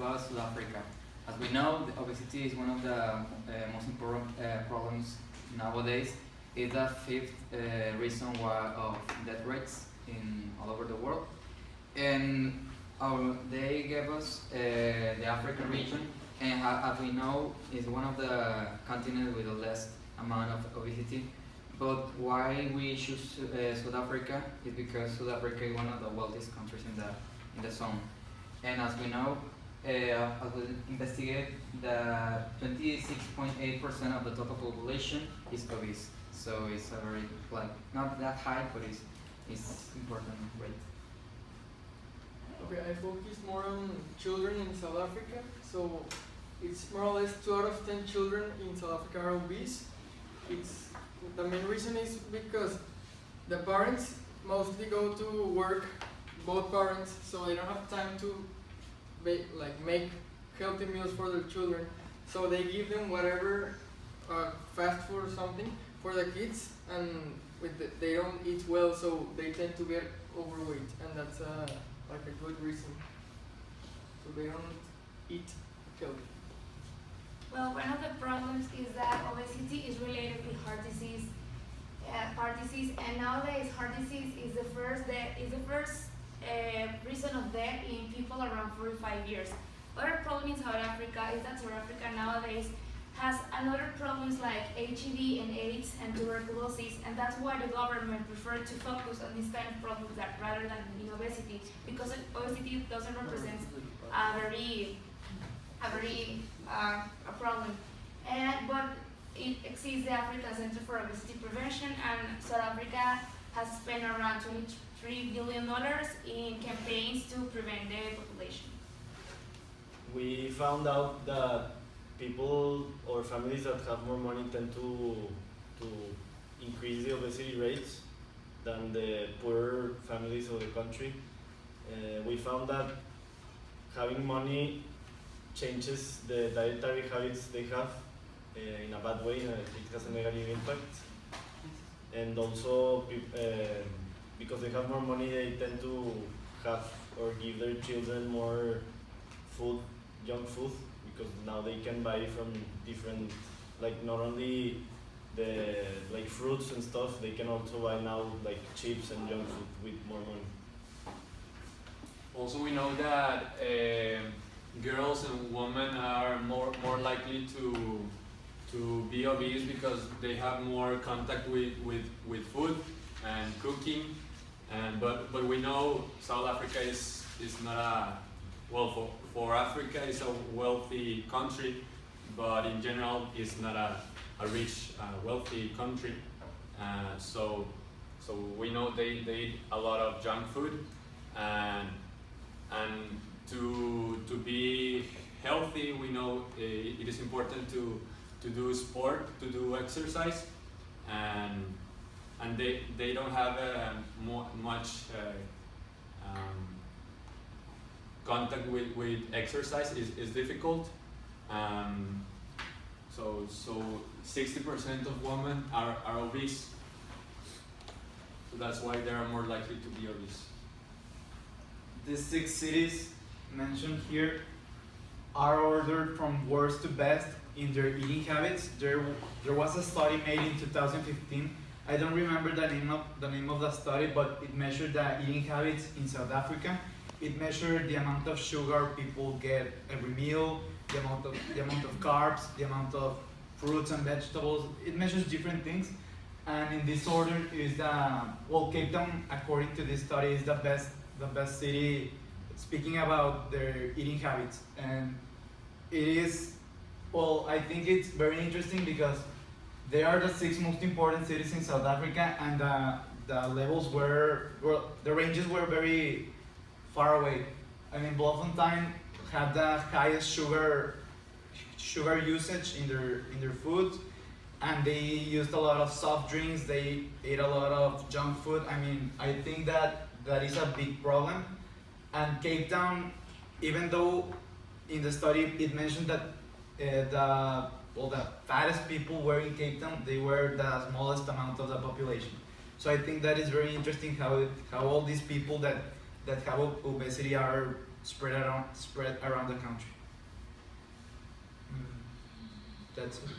about South Africa. As we know, the obesity is one of the most important problems nowadays. It's the fifth reason why of death rates in all over the world. And they gave us the African region, and as we know, is one of the continents with the less amount of obesity. But why we choose South Africa is because South Africa is one of the wealthiest countries in the zone. And as we know, as we investigate, the 26.8% of the total population is obese. So it's a very, like, not that high, but it's important rate. Okay, I focus more on children in South Africa. So it's more or less 2 out of 10 children in South Africa are obese. It's the main reason is because the parents mostly go to work, both parents, so they don't have time to make healthy meals for their children. So they give them whatever fast food or something for the kids, and they don't eat well, so they tend to get overweight, and that's like a good reason. So they don't eat healthy. Well, one of the problems is that obesity is related with heart disease, and nowadays heart disease is the first reason of death in people around 45 years. Other problem in South Africa is that South Africa nowadays has another problems like HIV and AIDS and tuberculosis, and that's why the government preferred to focus on these kind of problems rather than in obesity, because obesity doesn't represent a problem. But it exists the African Center for Obesity Prevention, and South Africa has spent around $23 billion in campaigns to prevent the population. We found out that people or families that have more money tend to increase the obesity rates than the poorer families of the country. We found that having money changes the dietary habits they have in a bad way. It has a negative impact. And also, because they have more money, they tend to have or give their children more food, junk food, because now they can buy from different, like not only the like fruits and stuff, they can also buy now like chips and junk food with more money. Also, we know that girls and women are more likely to be obese because they have more contact with food and cooking, but we know South Africa is not a for Africa it's a wealthy country, but in general it's not a rich wealthy country. So we know they eat a lot of junk food, and to be healthy, we know it is important to do sport, to do exercise, and they don't have much contact with exercise. Is difficult. So 60% of women are obese. So that's why they are more likely to be obese. The 6 cities mentioned here are ordered from worst to best in their eating habits. There was a study made in 2015. I don't remember the name of the study, but it measured the eating habits in South Africa. It measured the amount of sugar people get every meal, the amount of carbs, the amount of fruits and vegetables. It measures different things, and in this order is Cape Town, according to this study, is the best city speaking about their eating habits. And it is, I think it's very interesting because they are the 6 most important cities in South Africa, and the levels the ranges were very far away. I mean, Bloemfontein had the highest sugar usage in their food, and they used a lot of soft drinks. They ate a lot of junk food. I mean, I think that is a big problem. And Cape Town, even though in the study it mentioned that the fattest people were in Cape Town, they were the smallest amount of the population. So I think that is very interesting how all these people that have obesity are spread around the country. That's it.